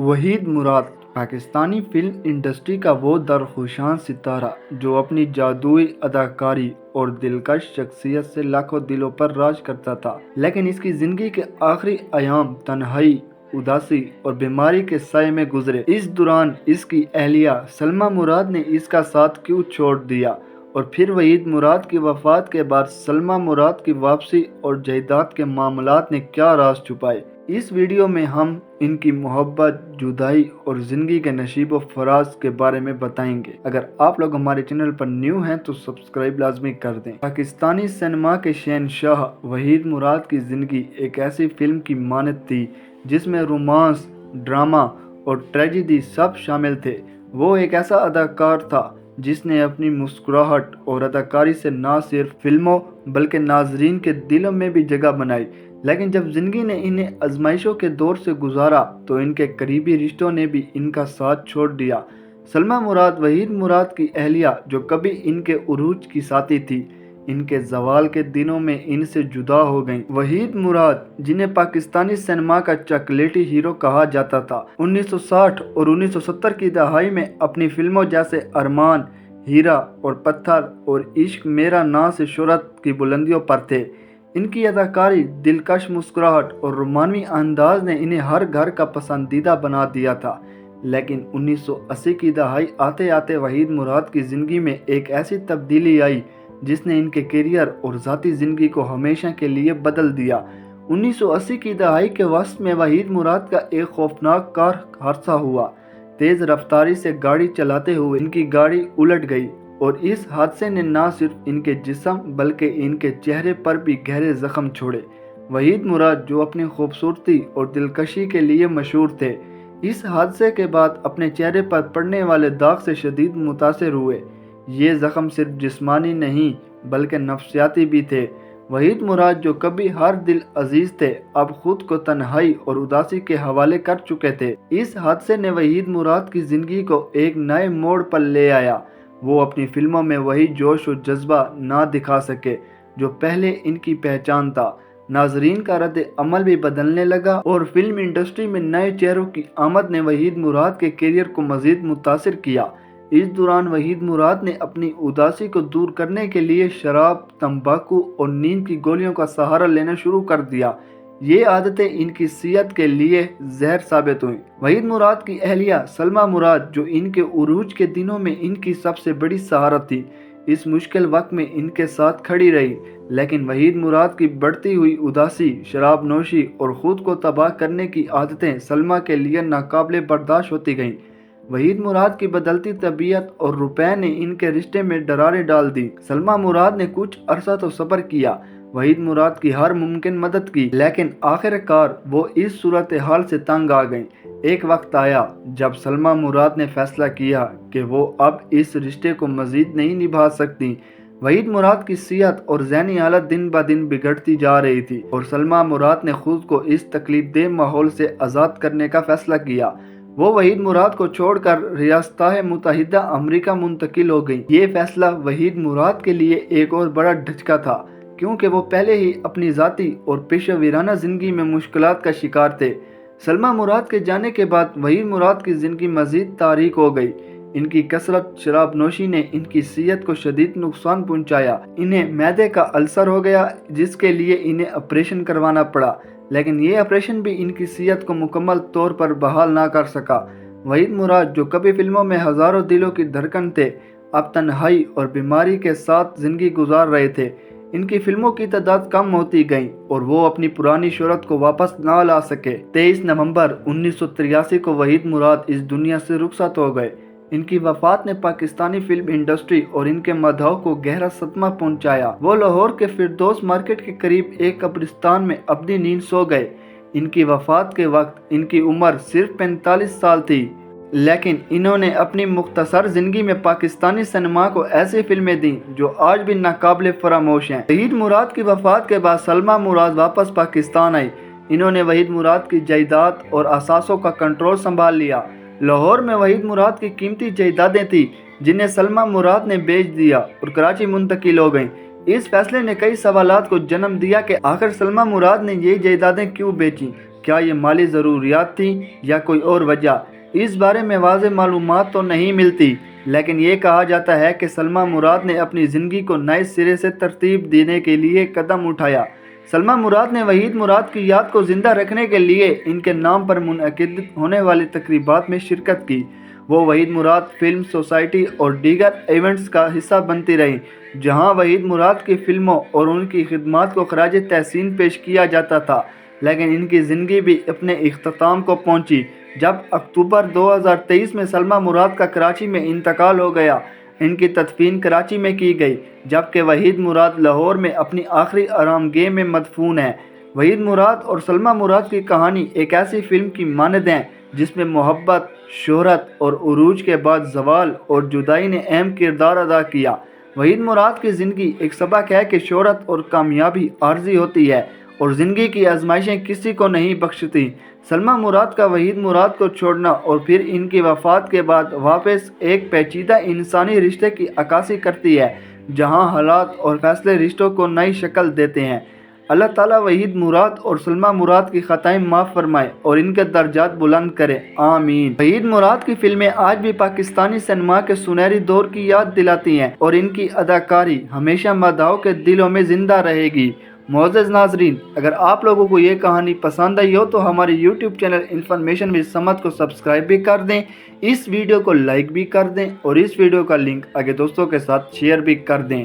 वहीद मुराद Pakistani film industry का वो दरख्शां सितारा जो अपनी जादुई अदाकारी और दिलकश शख्सियत से लाखों दिलों पर राज करता था, लेकिन इसकी जिंदगी के आखिरी अयाम तन्हाई, उदासी और बीमारी के साए में गुजरे। इस दौरान इसकी अहलिया सलमा मुराद ने इसका साथ क्यों छोड़ दिया, और फिर वहीद मुराद की वफात के बाद सलमा मुराद की वापसी और जायदाद के मामलात ने क्या राज छुपाए। इस वीडियो में हम इनकी मोहब्बत, जुदाई और ज़िंदगी के नशीब व फराज के बारे में बताएंगे। अगर आप लोग हमारे चैनल पर न्यू हैं तो सब्सक्राइब लाजमी कर दें। पाकिस्तानी सिनेमा के शहंशाह वहीद मुराद की ज़िंदगी एक ऐसी फिल्म की मानद थी जिसमें रोमांस, ड्रामा और ट्रेजेडी सब शामिल थे। वो एक ऐसा अदाकार था जिसने अपनी मुस्कुराहट और अदाकारी से न सिर्फ फिल्मों बल्कि नाजरीन के दिलों में भी जगह बनाई। लेकिन जब जिंदगी ने इन्हें आजमाइशों के दौर से गुजारा तो इनके करीबी रिश्तों ने भी इनका साथ छोड़ दिया। सलमा मुराद वहीद मुराद की अहलिया जो कभी इनके उरूज की साथी थी, इनके जवाल के दिनों में इनसे जुदा हो गईं। वहीद मुराद, जिन्हें पाकिस्तानी सिनेमा का चॉकलेटी हीरो कहा जाता था, 1960 और 1970 की दहाई में अपनी फिल्मों जैसे अरमान, हीरा और पत्थर और इश्क मेरा ना से शोहरत की बुलंदियों पर थे। इनकी अदाकारी, दिलकश मुस्कुराहट और रोमानवी अंदाज ने इन्हें हर घर का पसंदीदा बना दिया था। लेकिन 1980 की दहाई आते आते वहीद मुराद की ज़िंदगी में एक ऐसी तब्दीली आई जिसने इनके करियर और ज़ाती ज़िंदगी को हमेशा के लिए बदल दिया। 1980 की दहाई के वस्त में वहीद मुराद का एक खौफनाक कार हादसा हुआ। तेज़ रफ्तारी से गाड़ी चलाते हुए इनकी गाड़ी उलट गई और इस हादसे ने न सिर्फ इनके जिस्म बल्कि इनके चेहरे पर भी गहरे जख्म छोड़े। वहीद मुराद, जो अपनी खूबसूरती और दिलकशी के लिए मशहूर थे, इस हादसे के बाद अपने चेहरे पर पड़ने वाले दाग से शदीद मुतासिर हुए। ये जख्म सिर्फ जिस्मानी नहीं बल्कि नफ्सियाती भी थे। वहीद मुराद, जो कभी हर दिल अजीज थे, अब खुद को तन्हाई और उदासी के हवाले कर चुके थे। इस हादसे ने वहीद मुराद की जिंदगी को एक नए मोड़ पर ले आया। वो अपनी फिल्मों में वही जोश और जज्बा ना दिखा सके जो पहले इनकी पहचान था। नाजरीन का रद्द अमल भी बदलने लगा और फिल्म इंडस्ट्री में नए चेहरों की आमद ने वहीद मुराद के करियर को मजीद मुतासिर किया। इस दौरान वहीद मुराद ने अपनी उदासी को दूर करने के लिए शराब, तंबाकू और नींद की गोलियों का सहारा लेना शुरू कर दिया। ये आदतें इनकी सेहत के लिए जहर साबित हुई। वहीद मुराद की अहलिया सलमा मुराद, जो इनके उरूज के दिनों में इनकी सबसे बड़ी सहारा थी, इस मुश्किल वक्त में इनके साथ खड़ी रही। लेकिन वहीद मुराद की बढ़ती हुई उदासी, शराब नोशी और खुद को तबाह करने की आदतें सलमा के लिए नाकाबिले बर्दाश्त होती गईं। वहीद मुराद की बदलती तबीयत और रुपए ने इनके रिश्ते में दरारें डाल दी। सलमा मुराद ने कुछ अरसा तो सब्र किया, वहीद मुराद की हर मुमकिन मदद की, लेकिन आखिरकार वो इस सूरत हाल से तंग आ गईं। एक वक्त आया जब सलमा मुराद ने फैसला किया कि वो अब इस रिश्ते को मजीद नहीं निभा सकती। वहीद मुराद की सेहत और ज़हनी हालत दिन ब दिन बिगड़ती जा रही थी और सलमा मुराद ने खुद को इस तकलीफदेह माहौल से आज़ाद करने का फैसला किया। वो वहीद मुराद को छोड़कर रियासत मुत्तहिदा अमेरिका मुंतकिल हो गई। ये फैसला वहीद मुराद के लिए एक और बड़ा झटका था, क्योंकि वो पहले ही अपनी ज़ाती और पेशेवराना ज़िंदगी में मुश्किलात का शिकार थे। सलमा मुराद के जाने के बाद वहीद मुराद की ज़िंदगी मज़ीद तारीक हो गई। इनकी कसरत शराब नोशी ने इनकी सेहत को शदीद नुकसान पहुंचाया। इन्हें मैदे का अल्सर हो गया, जिसके लिए इन्हें ऑपरेशन करवाना पड़ा, लेकिन ये ऑपरेशन भी इनकी सेहत को मुकम्मल तौर पर बहाल ना कर सका। वहीद मुराद, जो कभी फिल्मों में हज़ारों दिलों की धड़कन थे, अब तन्हाई और बीमारी के साथ ज़िंदगी गुजार रहे थे। इनकी फिल्मों की तादाद कम होती गई और वो अपनी पुरानी शोहरत को वापस ना ला सके। 23 नवंबर 1983 को वहीद मुराद इस दुनिया से रुखसत हो गए। इनकी वफात ने पाकिस्तानी फिल्म इंडस्ट्री और इनके मदाह को गहरा सदमा पहुंचाया। वो लाहौर के फिरदौस मार्केट के करीब एक कब्रिस्तान में अपनी नींद सो गए। इनकी वफात के वक्त इनकी उम्र सिर्फ 45 साल थी, लेकिन इन्होंने अपनी मुख्तसर जिंदगी में पाकिस्तानी सिनेमा को ऐसी फिल्में दी जो आज भी नाकाबिले फरामोश हैं। वहीद मुराद की वफात के बाद सलमा मुराद वापस पाकिस्तान आई। इन्होंने वहीद मुराद की जायदाद और असासों का कंट्रोल संभाल लिया। लाहौर में वहीद मुराद की कीमती जायदादें थी जिन्हें सलमा मुराद ने बेच दिया और कराची मुंतकिल हो गईं। इस फैसले ने कई सवालात को जन्म दिया कि आखिर सलमा मुराद ने ये जायदादें क्यों बेची। کیا یہ مالی ضروریات تھی یا کوئی اور وجہ؟ اس بارے میں واضح معلومات تو نہیں ملتی، لیکن یہ کہا جاتا ہے کہ سلمیٰ مراد نے اپنی زندگی کو نئے سرے سے ترتیب دینے کے لیے قدم اٹھایا۔ سلمیٰ مراد نے وحید مراد کی یاد کو زندہ رکھنے کے لیے ان کے نام پر منعقد ہونے والی تقریبات میں شرکت کی۔ وہ وحید مراد فلم سوسائٹی اور دیگر ایونٹس کا حصہ بنتی رہیں، جہاں وحید مراد کی فلموں اور ان کی خدمات کو خراج تحسین پیش کیا جاتا تھا، لیکن ان کی زندگی بھی اپنے اختتام کو پہنچی جب اکتوبر 2023 میں سلمیٰ مراد کا کراچی میں انتقال ہو گیا۔ ان کی تدفین کراچی میں کی گئی، جبکہ وحید مراد لاہور میں اپنی آخری آرام گاہ میں مدفون ہے۔ وحید مراد اور سلمیٰ مراد کی کہانی ایک ایسی فلم کی مانند ہے جس میں محبت، شہرت اور عروج کے بعد زوال اور جدائی نے اہم کردار ادا کیا۔ وحید مراد کی زندگی ایک سبق ہے کہ شہرت اور کامیابی عارضی ہوتی ہے اور زندگی کی آزمائشیں کسی کو نہیں بخشتی۔ سلمیٰ مراد کا وحید مراد کو چھوڑنا اور پھر ان کی وفات کے بعد واپس ایک پیچیدہ انسانی رشتے کی عکاسی کرتی ہے، جہاں حالات اور فیصلے رشتوں کو نئی شکل دیتے ہیں۔ اللہ تعالیٰ وحید مراد اور سلمیٰ مراد کی خطائیں معاف فرمائے اور ان کے درجات بلند کرے، آمین۔ وحید مراد کی فلمیں آج بھی پاکستانی سینما کے سنہری دور کی یاد دلاتی ہیں اور ان کی اداکاری ہمیشہ مداحوں کے دلوں میں زندہ رہے گی۔ معزز ناظرین، اگر آپ لوگوں کو یہ کہانی پسند آئی ہو تو ہماری YouTube channel information with Samad کو سبسکرائب بھی کر دیں، اس ویڈیو کو لائک بھی کر دیں اور اس ویڈیو کا لنک آگے دوستوں کے ساتھ شیئر بھی کر دیں۔